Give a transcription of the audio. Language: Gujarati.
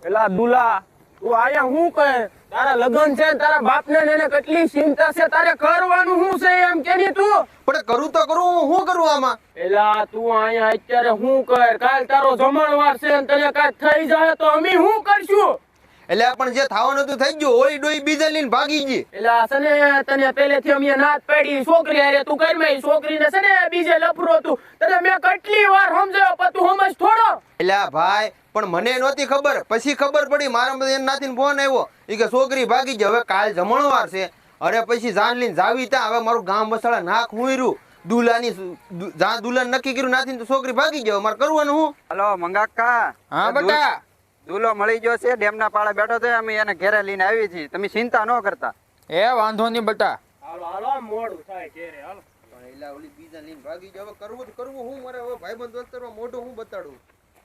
એલા દુલા તું આયા હું કહે તારા લગન છે તારા બાપને ને એને કેટલી ચિંતા છે તારે કરવાનું શું છે એમ કેની તું પણ કરું તો કરું હું કરું આમાં એલા તું આયા અત્યારે હું કર કાલ તારો જમણવાર છે ને તને કાંઈ થઈ જાય તો અમે શું કરશું એટલે પણ જે થવાનું હતું થઈ ગયું ઓલી ડોઈ બીજા લઈને ભાગી ગઈ એલા સને તને પહેલેથી અમે નાત પાડી છોકરી હારે તું કર મે છોકરીને છે ને બીજે લફરો તું તને મેં કેટલી વાર સમજાવ્યો પણ તું સમજ થોડો એટલે ભાઈ પણ મને નહોતી ખબર પછી ખબર પડી મારા એના નાથી ફોન આવ્યો એ કે છોકરી ભાગી ગઈ હવે કાલ જમણવાર છે અરે પછી જાન લઈને જાવી ત્યાં હવે મારું ગામ બસાડા નાક હુંયરું દુલાની જા દુલાન નક્કી કર્યું નાથી તો છોકરી ભાગી ગયો મારે કરવાનું હું હલો મંગાકા હા બેટા દૂલો મળી ગયો છે ડેમના પાળે બેઠો છે અમે એને ઘેરે લઈને આવી છીએ તમે ચિંતા ન કરતા એ વાંધો નહીં બેટા હાલો હાલો મોડું થાય ઘેરે હાલો પણ એલા ઓલી બીજા લઈને ભાગી ગયો હવે કરવું તો કરવું હું મારે હવે ભાઈબંધ દોસ્તરો મોઢું હું બતાડું